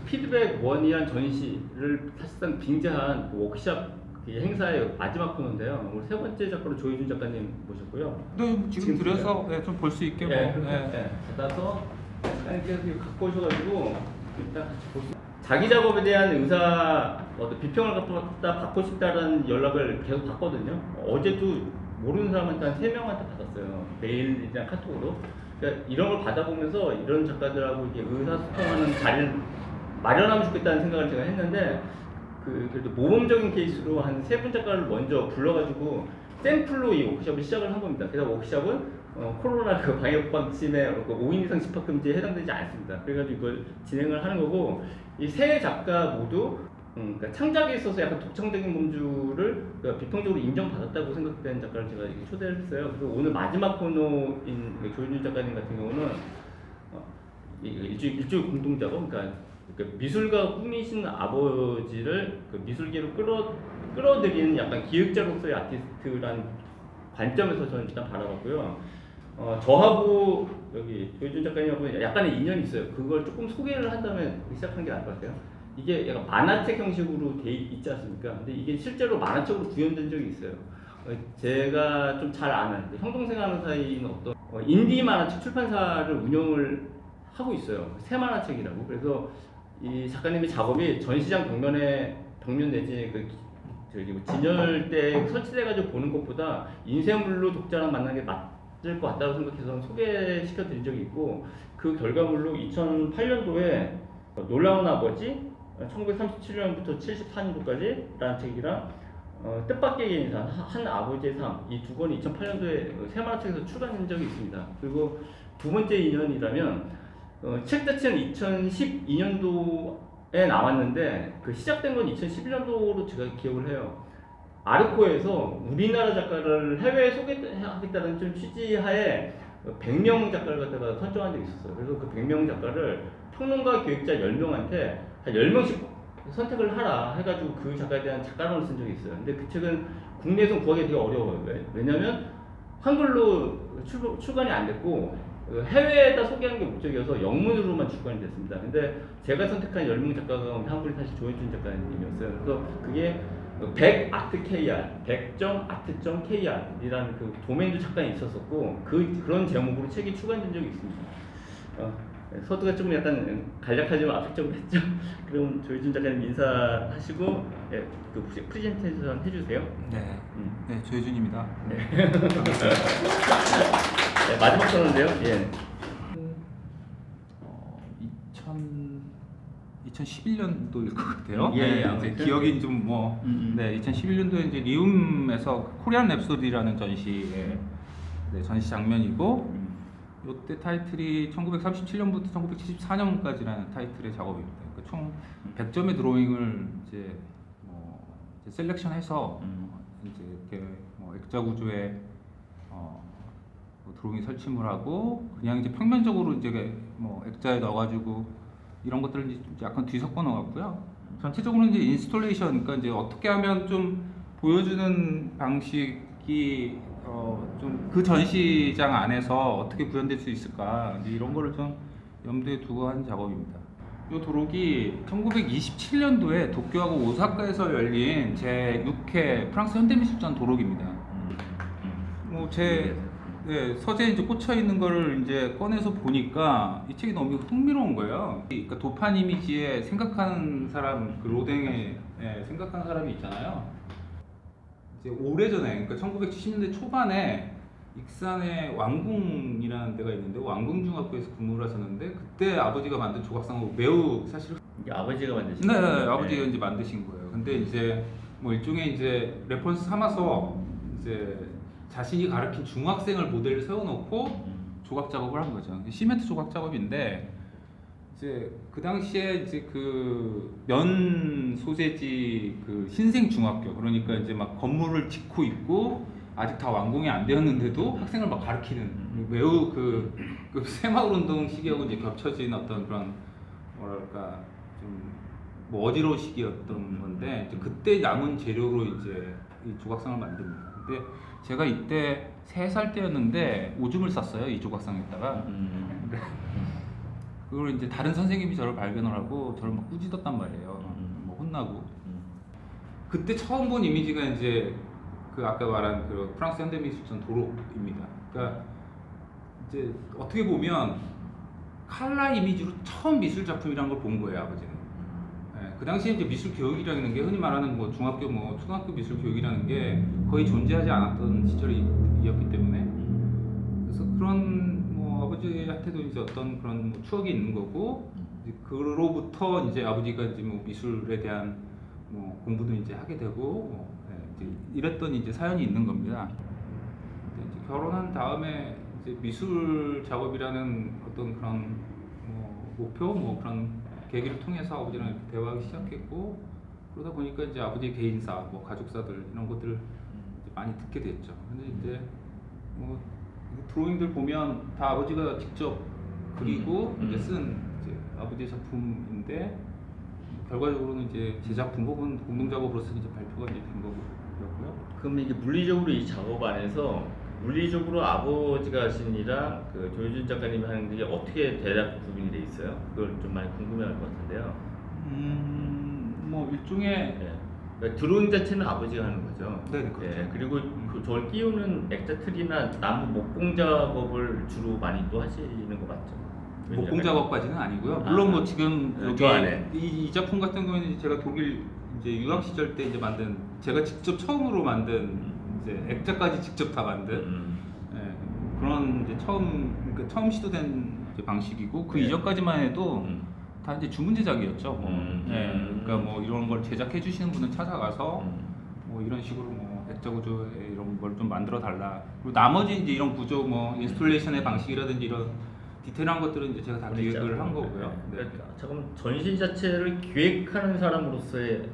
피드백 원이란 전시를 사실상 빙자한 그 워크샵 그 행사의 마지막 코너인데요. 오늘 세 번째 작가로 조희준 작가님 모셨고요. 네, 지금 들여서 네, 좀 볼 수 있게 네, 뭐. 그렇게 받아서 작가님께서 갖고 오셔가지고 일단 같이 볼 수. 자기 작업에 대한 의사 어떤 비평을 갖다 받고 싶다라는 연락을 계속 받거든요. 어제도 모르는 사람한테 한 3명한테 받았어요. 메일이나 카톡으로. 그러니까 이런 걸 받아보면서 이런 작가들하고 이게 의사소통하는 자리를 마련하면 좋겠다는 생각을 제가 했는데 그래도 모범적인 케이스로 한 3분 작가를 먼저 불러가지고 샘플로 이 워크숍을 시작을 한 겁니다. 그래서 워크숍은 코로나 그 방역 방침에 5인 이상 집합 금지에 해당되지 않습니다. 그래가지고 이걸 진행을 하는 거고 이 세 작가 모두 그러니까 창작에 있어서 약간 독창적인 범주를 그러니까 비평적으로 인정받았다고 생각되는 작가를 제가 초대를 했어요. 그래서 오늘 마지막 코너인 조윤준 작가님 같은 경우는 일주일 공동 작업, 그러니까 미술가 꿈이신 아버지를 그 미술계로 끌어들이는 약간 기획자로서의 아티스트라는 관점에서 저는 일단 바라봤고요. 저하고 여기 조윤준 작가님하고 약간의 인연이 있어요. 그걸 조금 소개를 한다면 시작하는 게 나을 것 같아요. 이게 약간 만화책 형식으로 돼 있지 않습니까? 근데 이게 실제로 만화책으로 구현된 적이 있어요. 제가 좀 잘 아는 형 동생 하는 사이인 어떤 인디 만화책 출판사를 운영을 하고 있어요. 새 만화책이라고. 그래서 이 작가님의 작업이 전시장 벽면 내지 진열대에 설치돼가지고 보는 것보다 인쇄물로 독자랑 만나는 게 맞을 것 같다고 생각해서 소개시켜 드린 적이 있고, 그 결과물로 2008년도에 놀라운 아버지 1937년부터 74년도까지 라는 책이랑 뜻밖의 인사 한 아버지의 삶, 이 두 권이 2008년도에 새만화책에서 출간된 적이 있습니다. 그리고 두 번째 인연이라면 책 자체는 2012년도에 나왔는데 그 시작된 건 2011년도로 제가 기억을 해요. 아르코에서 우리나라 작가를 해외에 소개하겠다는 좀 취지하에 100명 작가를 갖다가 선정한 적이 있었어요. 그래서 그 100명 작가를 평론가 기획자 10명한테 한 10명씩 선택을 하라 해가지고 그 작가에 대한 작가론을 쓴 적이 있어요. 근데 그 책은 국내에서 구하기 되게 어려워요. 왜냐면 한글로 출간이 안 됐고 해외에다 소개하는 게 목적이어서 영문으로만 출간이 됐습니다. 근데 제가 선택한 10명 작가가 한글이 사실 조윤준 작가님이었어요. 그래서 그게 100artKR, 100.art.kr이라는 그 도메인도 잠깐 있었었고 그런 제목으로 책이 출간된 적이 있습니다. 서두가 조금 약간 간략하지만 압축적으로 했죠. 그럼 조윤준 작가님 인사하시고 그 혹시 프레젠테이션 해주세요. 네, 네, 조혜준입니다. 네. 네, 마지막 코너인데요. 예. 2011년도일 것 같아요. 예, 네, 이제 기억이 좀 뭐, 네, 2011년도에 이제 리움에서 코리안 랩소디라는 전시의 전시 장면이고, 이때 타이틀이 1937년부터 1974년까지라는 타이틀의 작업입니다. 그러니까 총 100점의 드로잉을 이제 셀렉션해서 이제 이렇게 액자 구조의 드로잉 설치물하고 그냥 이제 평면적으로 이제 액자에 넣어가지고 이런 것들을 이제 약간 뒤섞어 넣었고요. 전체적으로는 이제 인스톨레이션, 그러니까 이제 어떻게 하면 좀 보여주는 방식이 좀 그 전시장 안에서 어떻게 구현될 수 있을까, 이제 이런 거를 좀 염두에 두고 한 작업입니다. 이 도록이 1927년도에 도쿄하고 오사카에서 열린 제6회 프랑스 현대미술전 도록입니다. 제 서재에 이제 꽂혀 있는 거를 이제 꺼내서 보니까 이 책이 너무 흥미로운 거예요. 그러니까 도판 이미지에 생각하는 사람, 그 로댕에 생각하는 사람이 있잖아요. 이제 오래전에, 그러니까 1970년대 초반에 익산에 왕궁이라는 데가 있는데 왕궁중학교에서 근무를 하셨는데 그때 아버지가 만든 조각상을 매우 사실 이게 아버지가 만드신 네, 거예요? 아버지가 이제 만드신 거예요. 근데 이제 일종의 이제 레퍼런스 삼아서 이제 자신이 가르친 중학생을 모델을 세워놓고 조각 작업을 한 거죠. 시멘트 조각 작업인데 이제 그 당시에 이제 그 면 소재지 그 신생 중학교, 그러니까 이제 막 건물을 짓고 있고 아직 다 완공이 안 되었는데도 학생을 막 가르치는 매우 그 새마을 운동 시기하고 이제 겹쳐진 어떤 그런 뭐랄까 좀 어지러운 시기였던 건데 이제 그때 남은 재료로 이제 이 조각상을 만듭니다. 근데 제가 이때 3살 때였는데 오줌을 쌌어요, 이 조각상에다가. 그걸 이제 다른 선생님이 저를 발견을 하고 저를 막 꾸짖었단 말이에요. 뭐 혼나고. 그때 처음 본 이미지가 이제 그 아까 말한 그 프랑스 현대미술전 도록입니다. 그러니까 이제 어떻게 보면 칼라 이미지로 처음 미술 작품이라는 걸 본 거예요, 아버지는. 예, 그 당시에 이제 미술 교육이라는 게 흔히 말하는 뭐 중학교 뭐 초등학교 미술 교육이라는 게 거의 존재하지 않았던 시절이었기 때문에 그래서 그런 뭐 아버지한테도 이제 어떤 그런 뭐 추억이 있는 거고 이제 그로부터 이제 아버지가 이제 뭐 미술에 대한 뭐 공부도 이제 하게 되고 뭐 예, 이제 이랬던 이제 사연이 있는 겁니다. 근데 이제 결혼한 다음에 이제 미술 작업이라는 어떤 그런 뭐 목표 뭐 그런 계기를 통해서 아버지랑 이렇게 대화하기 시작했고 그러다 보니까 이제 아버지 개인사 뭐 가족사들 이런 것들을 이제 많이 듣게 됐죠. 근데 이제 뭐 드로잉들 보면 다 아버지가 직접 그리고 이제 쓴 이제 아버지의 작품인데 결과적으로는 이제 제 작품 혹은 공동 작업으로서 이제 발표가 이제 된 거고요. 그럼 이게 물리적으로 이 작업 안에서 물리적으로 아버지가 하신 일이랑 그 조효준 작가님이 하는 게 어떻게 대략 구분이 돼 있어요? 그걸 좀 많이 궁금해할 것 같은데요. 뭐 일종의 예. 그러니까 드로잉 자체는 아버지가 하는 거죠. 네, 그렇죠. 예, 그리고 그 저걸 끼우는 액자틀이나 나무 목공 작업을 주로 많이 또 하시는 거 맞죠? 목공 작업까지는 아니고요. 물론 뭐 지금 네, 여기 저 안에. 이 작품 같은 경우는 제가 독일 이제 유학 시절 때 이제 만든 제가 직접 처음으로 만든 이제 액자까지 직접 다 만든 예, 그런 이제 처음 시도된 이제 방식이고 그 네. 이전까지만 해도 다 이제 주문 제작이었죠. 뭐. 예, 그러니까 뭐 이런 걸 제작해 주시는 분은 찾아가서 뭐 이런 식으로 뭐 액자 구조에 이런 걸 좀 만들어 달라. 그리고 나머지 이제 이런 구조 뭐 인스톨레이션의 방식이라든지 이런 디테일한 것들은 이제 제가 다 기획을 한 거고요. 네. 그러니까 잠깐 전시 자체를 기획하는 사람으로서의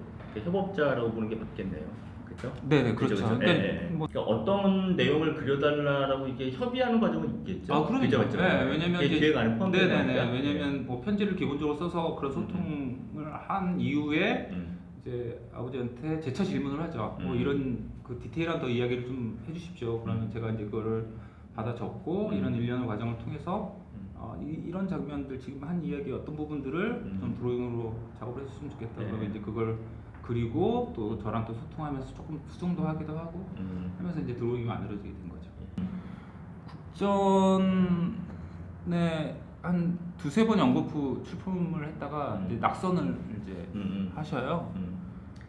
협업자라고 보는 게 맞겠네요. 그렇죠? 네네 그렇죠. 그죠? 그러니까 예, 예. 뭐 그러니까 어떤 내용을 그려달라고 이게 협의하는 과정은 있겠죠. 아, 그러니까. 그죠? 네, 왜냐면 그게 이제 기획 안에 포함되는 네네네. 거니까. 왜냐면 뭐 편지를 기본적으로 써서 그런 소통을 한 이후에 음. 이제 아버지한테 재차 질문을 하죠. 뭐 음. 이런 그 디테일한 더 이야기를 좀 해주십시오. 그러면 제가 이제 그거를 받아 적고 이런 일련의 과정을 통해서 이런 장면들 지금 한 이야기 어떤 부분들을 좀 드로잉으로 작업을 했으면 좋겠다. 네. 그러면 이제 그걸 그리고 또 저랑 또 소통하면서 조금 수정도 하기도 하고 하면서 이제 드로잉이 만들어지게 된 거죠. 국전에 한 두세 번 연극 후 출품을 했다가 이제 낙선을 이제 하셔요.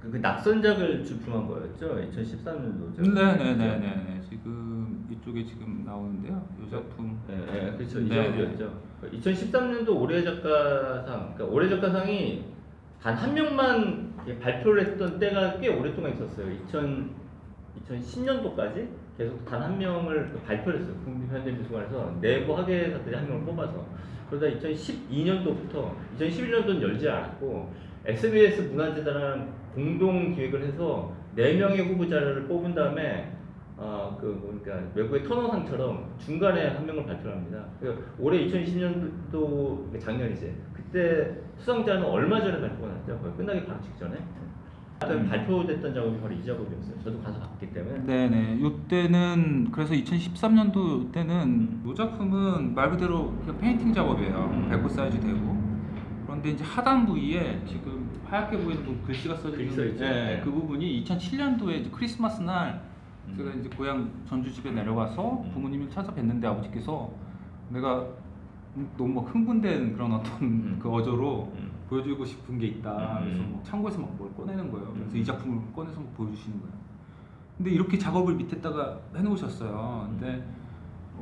그 낙선작을 주품한 거였죠? 2013년도죠? 네네네네. 지금 이쪽에 지금 나오는데요. 이 작품. 네, 그렇죠. 이 네. 작업이었죠. 2013년도 올해 작가상, 그러니까 올해 작가상이 단 한 명만 발표를 했던 때가 꽤 오랫동안 있었어요. 2010년도까지 계속 단 한 명을 발표를 했어요. 국립현대미술관에서 내부 학예사들이 한 명을 뽑아서. 그러다 2012년도부터 2011년도는 열지 않았고 SBS 문화재단이랑 공동 기획을 해서 4명의 후보자를 뽑은 다음에 그러니까 외국의 터너상처럼 중간에 한 명을 발표를 합니다. 그러니까 올해 2020년도 작년이지. 그때 수상자는 얼마 전에 발표가 났죠. 거의 끝나기 바로 직전에. 발표됐던 작업이 바로 이 작업이었어요. 저도 가서 봤기 때문에. 네네. 이때는 그래서 2013년도 때는 이 작품은 말 그대로 그냥 페인팅 작업이에요. 100호 사이즈 되고. 그런데 이제 하단 부위에 지금 하얗게 보이는 그 글씨가 써져 글씨 써 있죠. 네, 네. 그 부분이 2007년도에 이제 크리스마스 날 제가 이제 고향 전주 집에 내려가서 부모님을 찾아뵀는데 아버지께서 내가 너무 막 흥분된 그런 어떤 그 어조로 보여주고 싶은 게 있다. 그래서 뭐 창고에서 막 뭘 꺼내는 거예요. 그래서 이 작품을 꺼내서 막 보여주시는 거예요. 근데 이렇게 작업을 밑에다가 해놓으셨어요. 근데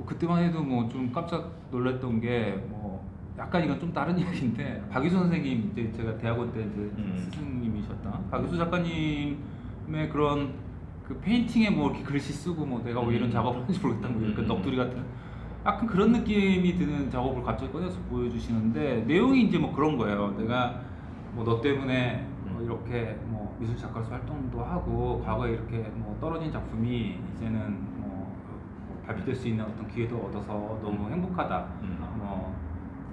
그때만 해도 뭐 좀 깜짝 놀랐던 게 뭐 약간 이건 좀 다른 이야기인데 박유수 선생님 이제 제가 대학원 때 이제 스승님이셨다. 박유수 작가님의 그런 그 페인팅에 뭐 이렇게 글씨 쓰고 뭐 내가 왜 이런 작업을 하는지 모르겠다 뭐 이렇게 넋두리 같은 약간 그런 느낌이 드는 작업을 갑자기 꺼내서 보여주시는데 내용이 이제 뭐 그런 거예요. 내가 뭐 너 때문에 이렇게 뭐 미술 작가로서 활동도 하고 과거에 이렇게 뭐 떨어진 작품이 이제는 뭐 발표될 수 있는 어떤 기회도 얻어서 너무 행복하다. 뭐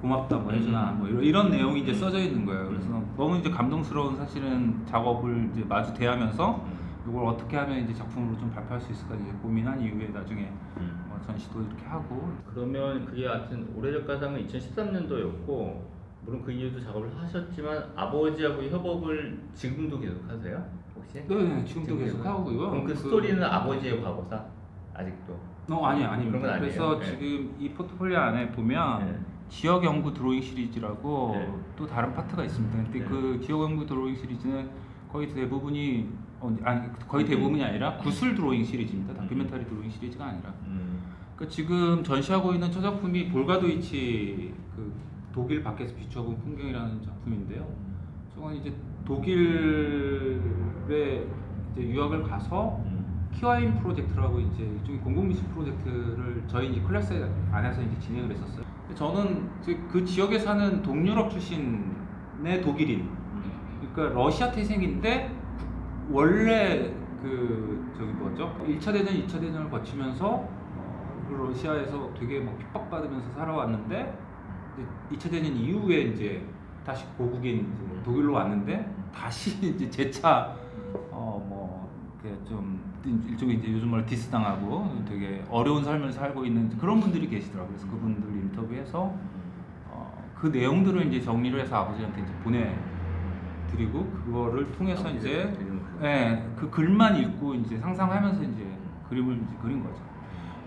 고맙다 뭐 해주나 뭐 이런 내용이 이제 써져 있는 거예요. 그래서 너무 이제 감동스러운 사실은 작업을 이제 마주 대하면서 이걸 어떻게 하면 이제 작품으로 좀 발표할 수 있을까 이제 고민한 이후에 나중에 전시도 이렇게 하고. 그러면 그게 하여튼 올해적 가상은 2013년도였고 물론 그 이후도 작업을 하셨지만 아버지하고 협업을 지금도 계속 하세요? 혹시? 네, 지금도 계속 하고요. 그럼 그 스토리는 아버지의 과거사? 아직도? 아닙니다. 그런 건 아니에요? 그래서 네. 지금 이 포트폴리오 안에 보면 네. 지역 연구 드로잉 시리즈라고 네. 또 다른 파트가 있습니다. 근데 네. 그 지역 연구 드로잉 시리즈는 거의 대부분이 거의 대부분이 아니라 구술 드로잉 시리즈입니다. 다큐멘터리 드로잉 시리즈가 아니라. 그러니까 지금 전시하고 있는 저 작품이 볼가도이치 그 독일 밖에서 비춰본 풍경이라는 작품인데요. 저건 이제 독일에 이제 유학을 가서 키와인 프로젝트라고 이제 일종의 공공미술 프로젝트를 저희 이제 클래스 안에서 이제 진행을 했었어요. 저는 이제 그 지역에 사는 동유럽 출신의 독일인, 그러니까 러시아 태생인데 원래 그 저기 뭐죠? 1차 대전, 2차 대전을 거치면서 그 러시아에서 되게 막 핍박받으면서 살아왔는데 2차 대전 이후에 이제 다시 고국인 이제 독일로 왔는데 다시 이제 재차 좀 일종의 이제 요즘 말로 디스당하고 되게 어려운 삶을 살고 있는 그런 분들이 계시더라고요. 그래서 그분들 인터뷰해서 그 내용들을 이제 정리를 해서 아버지한테 이제 보내드리고 그거를 통해서 이제 그 글만 읽고 이제 상상하면서 이제 그림을 이제 그린 거죠.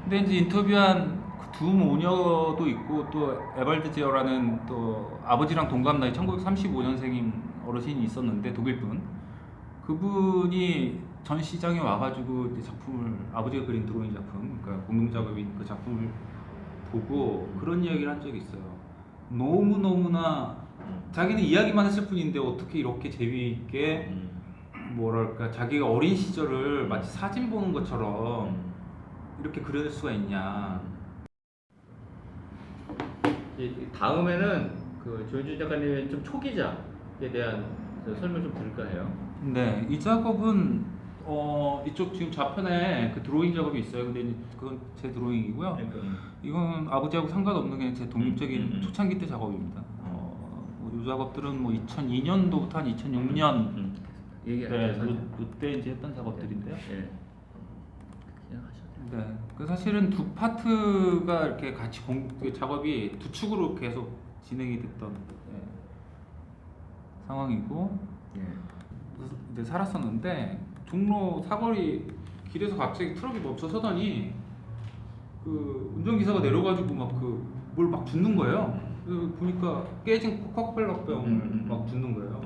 근데 이제 인터뷰한 두 모녀도 있고 또 에발드 제어라는 또 아버지랑 동갑 나이 1935년생인 어르신이 있었는데 독일분 그분이 전시장에 와가지고 이제 작품을 아버지가 그린 드로잉 작품 그러니까 공동 작업인 그 작품을 보고 그런 이야기를 한 적이 있어요. 너무나 자기는 이야기만 했을 뿐인데 어떻게 이렇게 재미있게 뭐랄까 자기가 어린 시절을 마치 사진 보는 것처럼 이렇게 그려낼 수가 있냐. 다음에는 그 조현준 작가님의 좀 초기작에 대한 설명 좀 드릴까 해요. 네, 이 작업은 이쪽 지금 좌편에 그 드로잉 작업이 있어요. 근데 그건 제 드로잉이고요. 이건 아버지하고 상관없는 게 제 독립적인 초창기 때 작업입니다. 이 작업들은 뭐 2002년도부터 한 2006년 그때 이제 했던 작업들인데요. 네, 그 사실은 두 파트가 이렇게 같이 작업이 두 축으로 계속 진행이 됐던 상황이고 이제 살았었는데 종로 사거리 길에서 갑자기 트럭이 멈춰 서더니 그 운전기사가 내려가지고 막 그 뭘 막 줍는 거예요. 보니까 깨진 코카콜라 병을 막 줍는 거예요.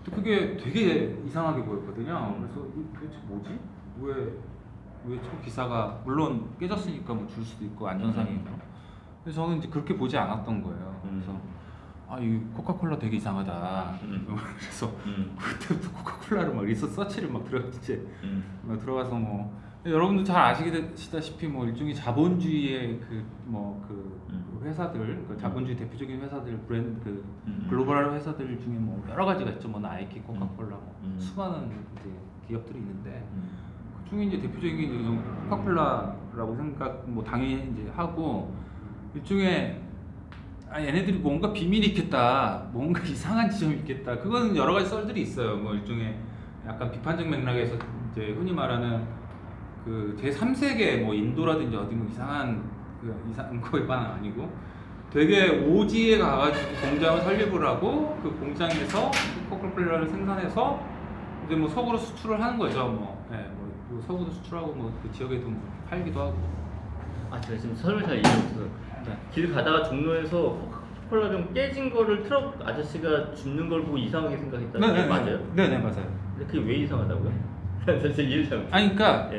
근데 그게 되게 이상하게 보였거든요. 그래서 도대체 뭐지? 왜 저 기사가 물론 깨졌으니까 뭐 줄 수도 있고 안전상이니까. 근데 저는 이제 그렇게 보지 않았던 거예요. 그래서 이 코카콜라 되게 이상하다. 그래서 그때부터 코카콜라를 막 리서치를 막 들어가서 뭐 여러분도 잘 아시다시피 뭐 일종의 자본주의의 그 회사들, 그 자본주의 대표적인 회사들 브랜드 글로벌 회사들 중에 뭐 여러 가지가 있죠. 뭐 나이키, 코카콜라, 수많은 이제 기업들이 있는데 그 중에 이제 대표적인 게 이제 코카콜라라고 뭐 당연히 이제 하고 일종의 얘네들이 뭔가 비밀이 있겠다, 뭔가 이상한 지점이 있겠다. 그거는 여러 가지 썰들이 있어요. 뭐 일종의 약간 비판적 맥락에서 이제 흔히 말하는 그 제3세계 뭐 인도라든지 어디 뭐 이상한 거만 아니고 되게 오지에 가가지고 공장을 설립을 하고 그 공장에서 코카콜라를 생산해서 이제 뭐 서구로 수출을 하는 거죠. 뭐 서구도 수출하고 뭐 그 지역에도 뭐 팔기도 하고. 제가 지금 설명 잘 이해했어요. 길 가다가 종로에서 코카콜라병 깨진 거를 트럭 아저씨가 줍는 걸 보고 이상하게 생각했다는 게 맞아요? 네, 맞아요. 근데 그게 왜 이상하다고요? 제 이해를 잘 못해요. 그러니까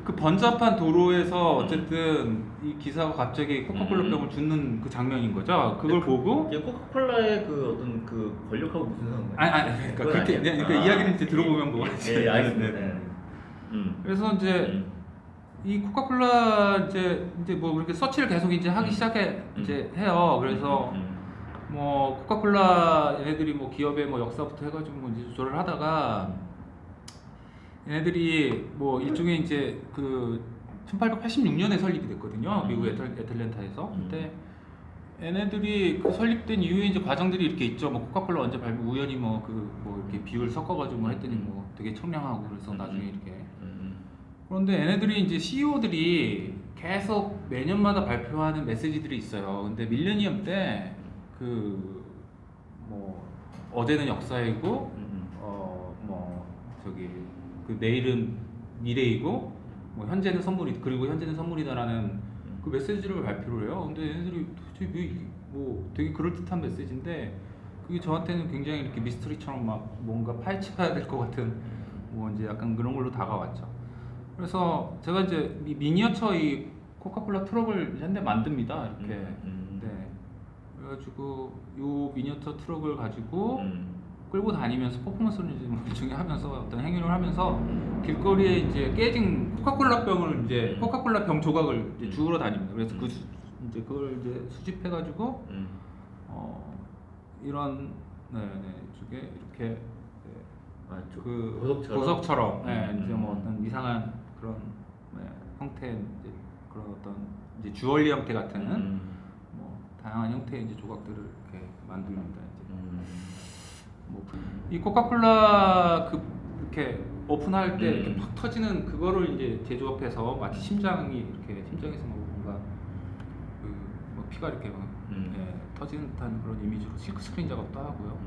그 번잡한 도로에서 어쨌든 이 기사가 갑자기 코카콜라 병을 줍는 그 장면인 거죠. 그걸 보고 이게 코카콜라의 그 어떤 그 권력하고 무슨 상관이에요? 그러니까 이야기는 이제 들어보면 뭐지. 알겠습니다. 그래서 이제 이 코카콜라 이제 뭐 이렇게 서치를 계속 이제 하기 이제 해요. 그래서 뭐 코카콜라 얘네들이 뭐 기업의 뭐 역사부터 해가지고 뭐 이제 조절을 하다가 얘네들이 뭐 일종의 이제 그 1886년에 설립이 됐거든요. 미국 애틀랜타에서. 근데 얘네들이 그 설립된 이후에 이제 과정들이 이렇게 있죠. 뭐 코카콜라 언제 우연히 뭐 이렇게 비율 섞어가지고 뭐 했더니 뭐 되게 청량하고 그래서 나중에 이렇게. 그런데 얘네들이 이제 CEO들이 계속 매년마다 발표하는 메시지들이 있어요. 근데 밀레니엄 때 그 뭐 어제는 역사이고 뭐 저기 그 내일은 미래이고 뭐 현재는 선물이 그리고 현재는 선물이다라는 그 메시지를 발표를 해요. 근데 얘네들이 도대체 뭐 되게 그럴듯한 메시지인데 그게 저한테는 굉장히 이렇게 미스터리처럼 막 뭔가 파헤쳐야 될 것 같은 뭐 이제 약간 그런 걸로 다가왔죠. 그래서 제가 이제 미니어처 이 코카콜라 트럭을 한 대 만듭니다. 이렇게. 네. 그래가지고 요 미니어처 트럭을 가지고 끌고 다니면서 퍼포먼스를 이제 뭐 일종의 하면서 어떤 행위를 하면서 길거리에 이제 깨진 코카콜라 병을 이제 코카콜라 병 조각을 이제 주우러 다닙니다. 그래서 이제 그걸 이제 수집해가지고 이런 이쪽에 이렇게 그 보석처럼 이제 뭐 어떤 이상한 그런 형태 이제 그런 어떤 이제 주얼리 형태 같은 뭐 다양한 형태의 이제 조각들을 이렇게 만듭니다. 이 코카콜라 그 이렇게 오픈할 때 이렇게 팍 터지는 그거를 이제 제조업해서 마치 심장이 이렇게 심장에서 뭔가 뭐 피가 이렇게 막 터지는 듯한 그런 이미지로 실크 스크린 작업도 하고요.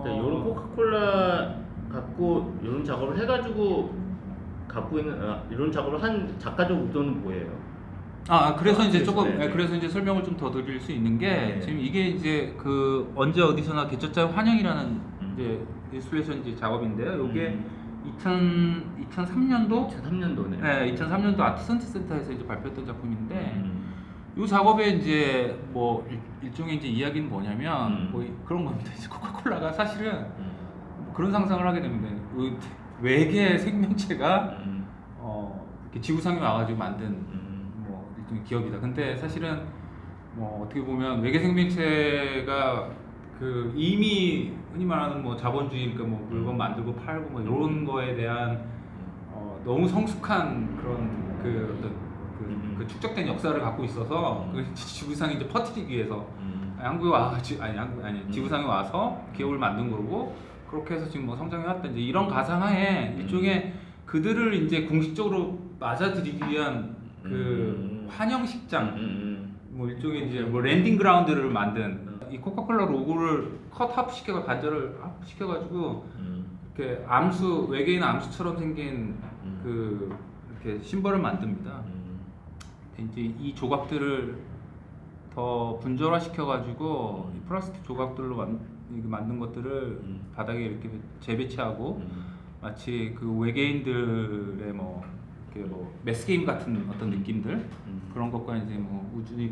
이런 코카콜라 갖고 이런 작업을 해가지고 갖고 있는 이런 작업을 한 작가적 의도는 뭐예요? 그래서 이제 조금 그래서 이제 설명을 좀 더 드릴 수 있는 게 지금 이게 이제 그 언제 어디서나 개쩌자 환영이라는 이제 일스트레이션 이제 작업인데요. 이게 2003년도 2003년도네. 네, 2003년도 아트 센터에서 이제 발표했던 작품인데 이 작업에 이제 뭐 일종의 이제 이야기는 뭐냐면 뭐 그런 겁니다. 이제 코카콜라가 사실은 뭐 그런 상상을 하게 됩니다. 외계 생명체가 이렇게 지구상에 와가지고 만든 뭐 일종의 기업이다. 근데 사실은 뭐 어떻게 보면 외계 생명체가 그 이미 흔히 말하는 뭐 자본주의 그러니까 뭐 물건 만들고 팔고 뭐 이런 거에 대한 너무 성숙한 그런 그 어떤 그 축적된 역사를 갖고 있어서 그 지구상에 이제 퍼뜨리기 위해서 한국에 와가지고 지구상에 와서 기업을 만든 거고 그렇게 해서 지금 뭐 성장해 왔다 이제 이런 가상하에 일종의 그들을 이제 공식적으로 맞아들이기 위한 그 환영식장 뭐 일종의 이제 뭐 랜딩 그라운드를 만든 이 코카콜라 로고를 컷합 시켜가 반절을 합시켜가지고 이렇게 암수 외계인 암수처럼 생긴 그 이렇게 심벌을 만듭니다. 이제 이 조각들을 더 분절화 시켜가지고 이 플라스틱 조각들로 만든 것들을 바닥에 이렇게 재배치하고 마치 그 외계인들의 뭐 이렇게 뭐 매스 게임 같은 어떤 느낌들 그런 것과 이제 뭐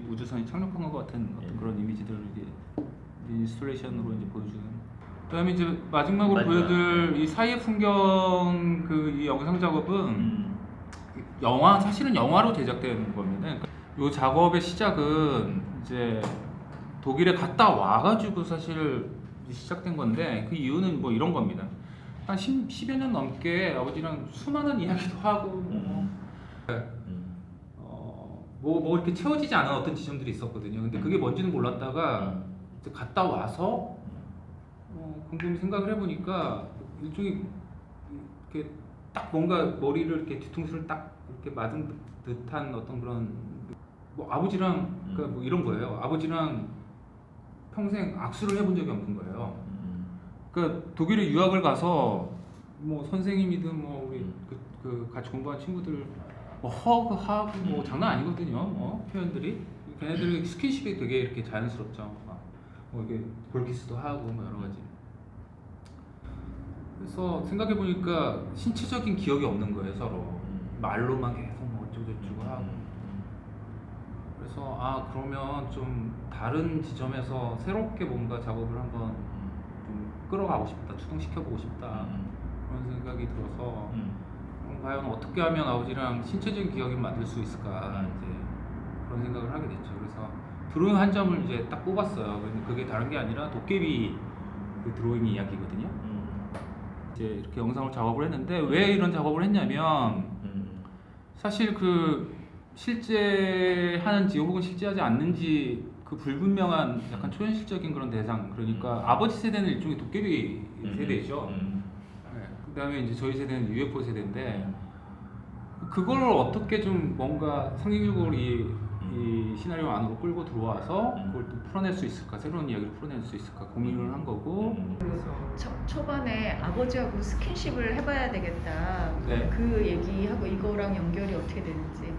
우주선이 착륙한 것 같은 어떤 그런 이미지들을 이제 인스톨레이션으로 이제 보여주는. 그다음에 이제 마지막으로 보여드릴 이 사이의 풍경 그 이 영상 작업은 사실은 영화로 제작된 겁니다. 그러니까 이 작업의 시작은 이제 독일에 갔다 와가지고 사실 시작된 건데 그 이유는 뭐 이런 겁니다. 한 10여 년 넘게 아버지랑 수많은 이야기도 하고 뭐 이렇게 채워지지 않은 어떤 지점들이 있었거든요. 근데 그게 뭔지는 몰랐다가 이제 갔다 와서 곰곰이 생각을 해보니까 일종의 이렇게 딱 뭔가 머리를 이렇게 뒤통수를 딱 이렇게 맞은 듯한 어떤 그런 뭐 아버지랑 그러니까 뭐 이런 거예요. 아버지랑 평생 악수를 해본 적이 없는 거예요. 그러니까 독일에 유학을 가서 뭐 선생님이든 뭐 우리 그 같이 공부한 친구들 뭐 허그하고 뭐 장난 아니거든요. 표현들이 걔네들이 스킨십이 되게 이렇게 자연스럽죠. 뭐 이게 볼키스도 하고 뭐 여러 가지. 그래서 생각해 보니까 신체적인 기억이 없는 거예요 서로. 말로만 계속 뭐 어쩌고저쩌고 하고. 그래서 그러면 좀 다른 지점에서 새롭게 뭔가 작업을 한번 좀 끌어가고 싶다, 추동시켜보고 싶다 그런 생각이 들어서 과연 어떻게 하면 아버지랑 신체적인 기억을 만들 수 있을까 이제 그런 생각을 하게 됐죠. 그래서 드로잉 한 점을 이제 딱 뽑았어요. 근데 그게 다른 게 아니라 도깨비 그 드로잉 이야기거든요. 이제 이렇게 영상을 작업을 했는데 왜 이런 작업을 했냐면 사실 그 실제 하는지 혹은 실제하지 않는지 그 불분명한 약간 초현실적인 그런 대상 그러니까 아버지 세대는 일종의 도깨비 세대죠. 네. 그다음에 이제 저희 세대는 UFO 세대인데 그걸 어떻게 좀 뭔가 상징적으로 이 시나리오 안으로 끌고 들어와서 그걸 또 풀어낼 수 있을까, 새로운 이야기를 풀어낼 수 있을까 고민을 한 거고. 초반에 아버지하고 스킨십을 해봐야 되겠다. 네. 그 얘기하고 이거랑 연결이 어떻게 되는지.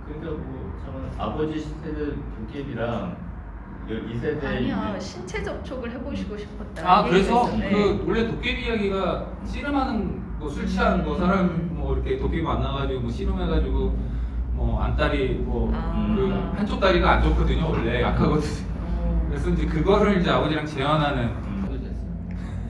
그러니까 뭐 저는 아버지 세대 도깨비랑 이 세대 아니요, 신체 접촉을 해보시고 싶었다. 아, 그래서 얘기가 있었어요. 그 원래 도깨비 이야기가 씨름하는 뭐 술 취한 거 사람 뭐 이렇게 도깨비 만나가지고 뭐 씨름해가지고 뭐 안다리 뭐 그 아. 한쪽 다리가 안 좋거든요, 원래 약하거든요. 어. 그래서 이제 그거를 이제 아버지랑 재현하는.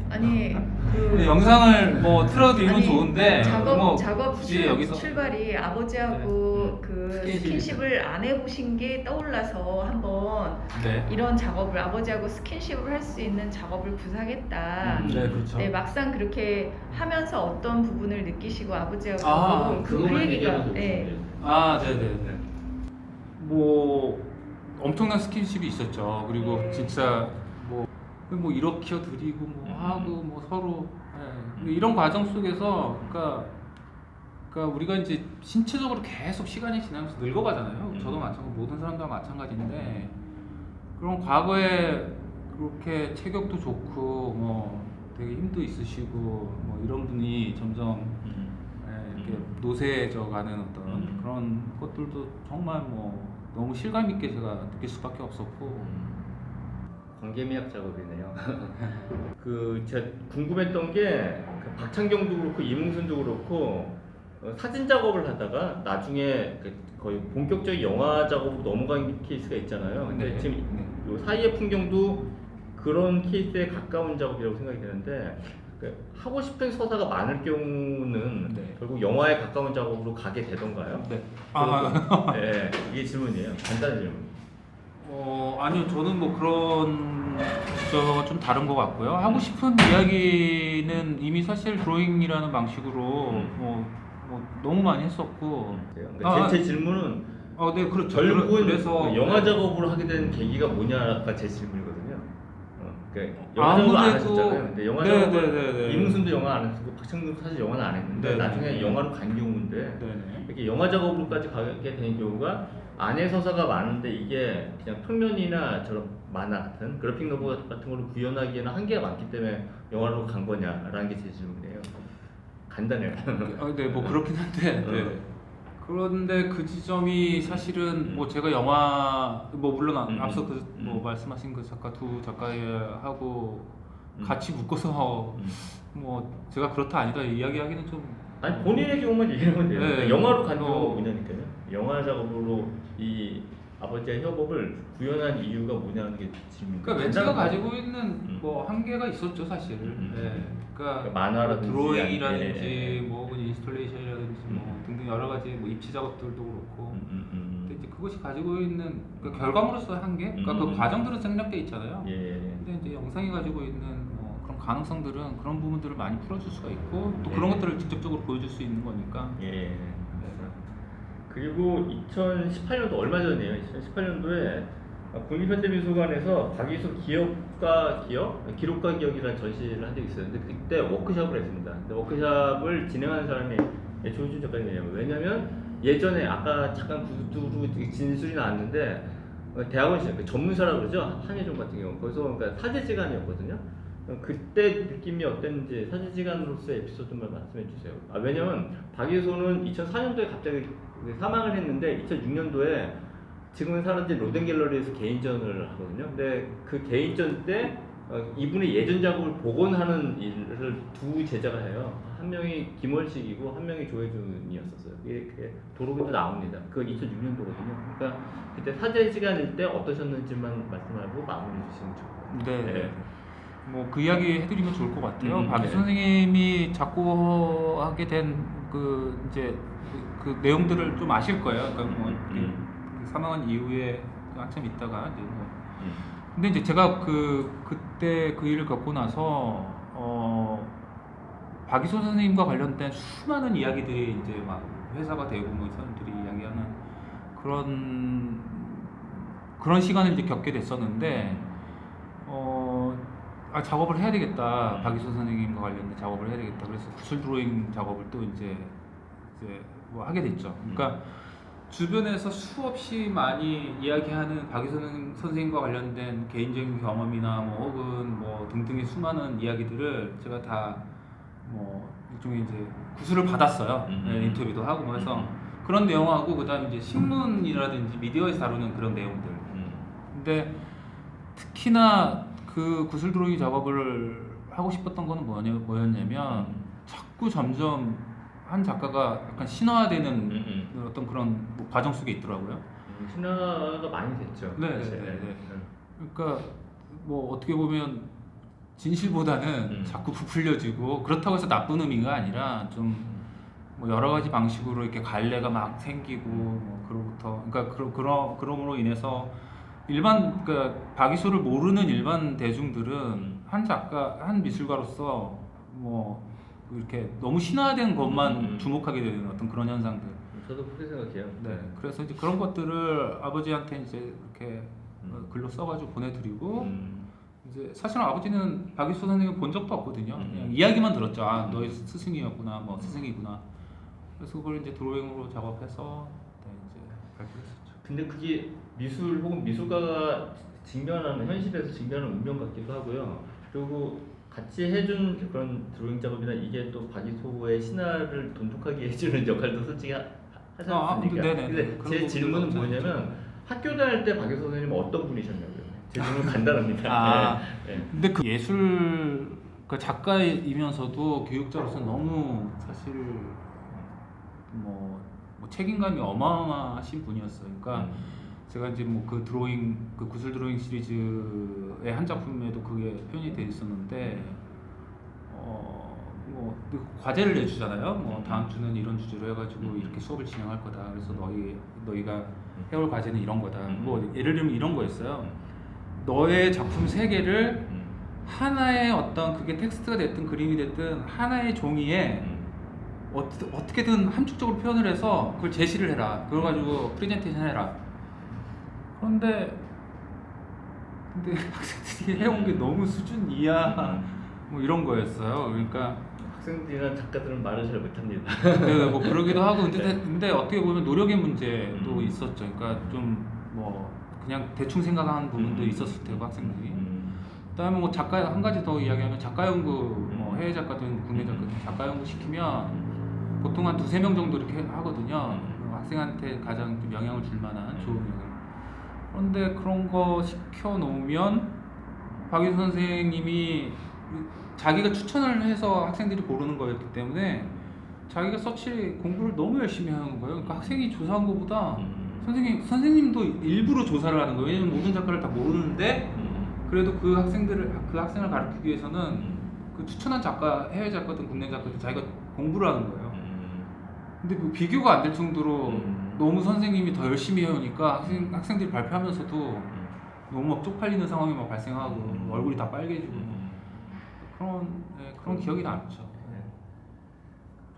아니 근데 그 영상을 뭐 틀어드리면 아니, 좋은데 뭐 작업 굳이 여기서 출발이 아버지하고 그 스킨십을 안 해보신 게 떠올라서 한번 네. 이런 작업을 아버지하고 스킨십을 할 수 있는 작업을 구상했다. 네, 그렇죠. 네, 막상 그렇게 하면서 어떤 부분을 느끼시고 아버지하고 아, 그 얘기가 네. 아, 네네네. 뭐 엄청난 스킨십이 있었죠. 그리고 진짜 뭐 일으켜 드리고 뭐 하고 뭐 서로 근데 이런 과정 속에서 그러니까 우리가 이제 신체적으로 계속 시간이 지나면서 늙어가잖아요. 저도 마찬가지, 모든 사람들과 마찬가지인데 그런 과거에 그렇게 체격도 좋고 뭐 되게 힘도 있으시고 뭐 이런 분이 점점 이렇게 노쇠해져가는 어떤 그런 것들도 정말 뭐 너무 실감 있게 제가 느낄 수밖에 없었고. 관계미학 작업이네요. 그 제가 궁금했던 게 박찬경도 그렇고 이문순도 그렇고 사진 작업을 하다가 나중에 거의 본격적인 영화 작업으로 넘어간 케이스가 있잖아요. 근데 네. 지금 네. 요 사이의 풍경도 그런 케이스에 가까운 작업이라고 생각이 되는데 하고 싶은 서사가 많을 경우는 네. 결국 영화에 가까운 작업으로 가게 되던가요? 네. 네, 이게 질문이에요. 간단한 질문. 아니요, 저는 뭐 그런 저가 좀 다른 것 같고요. 하고 싶은 이야기는 이미 사실 드로잉이라는 방식으로 뭐 너무 많이 했었고. 그러니까 제 질문은 네, 그렇죠. 결국은 그래서 그 영화 네. 작업으로 하게 된 계기가 뭐냐가 제 질문이거든요. 그러니까 영화 작업을 안 하셨잖아요. 근데 영화 작업을 이문순도 영화 안 했고 박찬근도 사실 영화는 안 했는데 네, 나중에 네. 영화로 간 경우인데 네네. 이렇게 영화 작업으로까지 가게 된 경우가 안에 서사가 많은데 이게 그냥 평면이나 저런 만화 같은 그래픽 노블 같은 걸로 구현하기에는 한계가 많기 때문에 영화로 간 거냐라는 게 제 질문이에요. 간단해요. 네, 뭐 그렇긴 한데. 네. 그런데 그 지점이 사실은 뭐 제가 영화 뭐 물론 앞서 그 뭐 말씀하신 그 작가 두 작가하고 같이 묶어서 뭐 제가 그렇다 아니다 이야기하기는 좀. 아니 본인의 경우만 얘기하면 돼요. 네. 영화로 간 경우가 뭐냐니까요. 영화 작업으로 이 아버지의 협업을 구현한 이유가 뭐냐는 게 질문. 그러니까 멘트가 가지고 있는 뭐 한계가 있었죠 사실. 네. 그러니까 만화라든지 드로잉이라든지 예. 뭐 인스톨레이션이라든지 뭐 등등 여러 가지 뭐 입체 작업들도 그렇고. 근데 이제 그것이 가지고 있는 그 결과물로서의 한계, 그러니까 그 과정들은 생략돼 있잖아요. 예. 근데 이제 영상이 가지고 있는 뭐 그런 가능성들은 그런 부분들을 많이 풀어줄 수가 있고 또 그런 것들을 직접적으로 보여줄 수 있는 거니까. 예. 그리고 2018년도 얼마 전이에요. 2018년도에 국립현대미술관에서 박이소 기록과 기억이라는 전시를 한 적이 있어요. 근데 그때 워크숍을 했습니다. 근데 워크숍을 진행하는 사람이 조윤준 작가님이에요. 왜냐면 예전에 아까 잠깐 구두로 진술이 나왔는데 대학원 시절 전문사라고 그러죠. 한예종 같은 경우 거기서 그러니까 사제지간이었거든요. 그때 느낌이 어땠는지 사제지간으로서의 에피소드만 말씀해 주세요. 왜냐면 박이소는 2004년도에 갑자기 사망을 했는데 2006년도에 지금은 사라진 로덴갤러리에서 개인전을 하거든요. 근데 그 개인전 때 이분의 예전 작업을 복원하는 일을 두 제자가 해요. 한 명이 김원식이고 한 명이 조혜준이었었어요. 그게 도로에도 나옵니다. 그 2006년도거든요. 그러니까 그때 사제 시간일 때 어떠셨는지만 말씀하고 마무리 주시면 좋을 것 같아요. 네. 뭐 그 이야기 해드리면 좋을 것 같아요. 박이 네. 선생님이 작고하게 된 그 이제 그 내용들을 좀 아실 거예요. 그러니까 뭐 그 사망한 이후에 한참 있다가 이제 뭐. 근데 이제 제가 그때 그 일을 겪고 나서 박이소 선생님과 관련된 수많은 이야기들이 이제 막 회사가 되고 뭐 사람들이 이야기하는 그런 시간을 이제 겪게 됐었는데 작업을 해야 되겠다. 박이소 선생님과 관련된 작업을 해야 되겠다. 그래서 구슬 드로잉 작업을 또 이제 뭐 하게 됐죠. 그러니까 주변에서 수없이 많이 이야기하는 박유선 선생님과 관련된 개인적인 경험이나 뭐 혹은 뭐 등등의 수많은 이야기들을 제가 다 뭐 일종의 이제 구술을 받았어요. 네, 인터뷰도 하고 뭐 해서 그런 내용하고 그다음 이제 신문이라든지 미디어에서 다루는 그런 내용들. 근데 특히나 그 구슬 드로잉 작업을 하고 싶었던 거는 뭐였냐면 자꾸 점점 한 작가가 약간 신화되는 어떤 그런 뭐 과정 속에 있더라고요. 신화가 많이 됐죠. 네, 사실. 네, 네. 그러니까 뭐 어떻게 보면 진실보다는 자꾸 부풀려지고 그렇다고 해서 나쁜 의미가 아니라 좀 뭐 여러 가지 방식으로 이렇게 갈래가 막 생기고 뭐 그로부터 그러니까 그럼으로 인해서 일반 그러니까 박이소를 모르는 일반 대중들은 한 작가 한 미술가로서 뭐 이렇게 너무 신화된 것만 주목하게 되는 어떤 그런 현상들. 저도 그렇게 생각해요. 네, 그래서 이제 그런 것들을 아버지한테 이제 이렇게 글로 써가지고 보내드리고 이제 사실은 아버지는 박이소 선생님 본 적도 없거든요. 그냥 이야기만 들었죠. 아, 너희 스승이었구나, 뭐 스승이구나. 그래서 그걸 이제 드로잉으로 작업해서 네, 이제 발표했었죠. 근데 그게 미술 혹은 미술가가 직면하는 현실에서 직면하는 운명 같기도 하고요. 그리고 같이 해준 그런 드로잉 작업이나 이게 또 박이소의 신화를 돈독하게 해주는 역할도 솔직히 하지 않습니까? 네네. 근데 제 질문은 뭐냐면 학교 다닐 때 박이소 선생님은 어떤 분이셨냐고요. 제 질문은 간단합니다. 네. 근데 그 예술 그 작가이면서도 교육자로서 너무 사실 뭐 책임감이 어마어마하신 분이었어요. 그러니까 제가 이제 뭐 그 드로잉 그 구슬 드로잉 시리즈의 한 작품에도 그게 표현이 돼 있었는데 뭐 과제를 내주잖아요. 뭐 다음 주는 이런 주제로 해가지고 이렇게 수업을 진행할 거다. 그래서 너희가 해올 과제는 이런 거다. 뭐 예를 들면 이런 거였어요. 너의 작품 세 개를 하나의 어떤 그게 텍스트가 됐든 그림이 됐든 하나의 종이에 어떻게든 함축적으로 표현을 해서 그걸 제시를 해라. 그걸 가지고 프레젠테이션 해라. 근데 학생들이 해온 게 너무 수준 이하 뭐 이런 거였어요. 그러니까 학생들이나 작가들은 말을 잘 못합니다. 네, 뭐 그러기도 하고 근데 어떻게 보면 노력의 문제도 있었죠. 그러니까 좀 뭐 그냥 대충 생각하는 부분도 있었을 테고 학생들이. 그다음에 뭐 작가 한 가지 더 이야기하면 작가 연구 뭐 해외 작가든 국내 작가든 작가 연구 시키면 보통 한 2-3명 정도 이렇게 하거든요. 학생한테 가장 좀 영향을 줄 만한 좋은 영향. 그런데 그런 거 시켜 놓으면 박유선 선생님이 자기가 추천을 해서 학생들이 고르는 거였기 때문에 자기가 서치 공부를 너무 열심히 하는 거예요. 그러니까 학생이 조사한 것보다 선생님도 일부러 조사를 하는 거예요. 왜냐면 모든 작가를 다 모르는데 그래도 그 학생을 가르치기 위해서는 그 추천한 작가, 해외 작가든 국내 작가든 자기가 공부를 하는 거예요. 근데 뭐 비교가 안 될 정도로 너무 선생님이 더 열심히 해오니까 학생들이 발표하면서도 너무 막 쪽팔리는 상황이 막 발생하고 얼굴이 다 빨개지고 그런 기억이 남죠.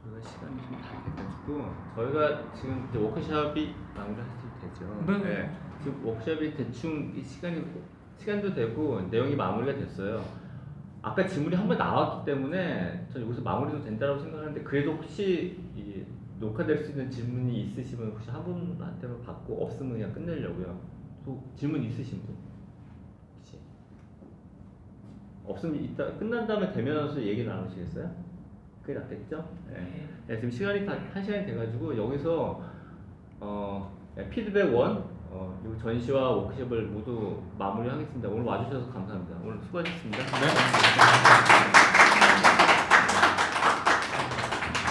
저희가 시간이 좀 다 돼가지고 저희가 지금 이제 워크숍이 마무리할 수 되죠. 네. 지금 워크숍이 대충 이 시간도 되고 내용이 마무리가 됐어요. 아까 질문이 한 번 나왔기 때문에 전 여기서 마무리도 된다고 생각하는데 그래도 혹시 이 녹화될 수 있는 질문이 있으시면 혹시 한 분한테만 받고 없으면 그냥 끝내려고요. 또 질문 있으신 분? 혹시? 없으면 이따 끝난 다음에 대면하면서 얘기 나누시겠어요? 그게 낫겠죠? 네. 네, 지금 시간이 다 1시간이 돼가지고 여기서 피드백 1 그리고 전시와 워크숍을 모두 마무리하겠습니다. 오늘 와주셔서 감사합니다. 오늘 수고하셨습니다. 네.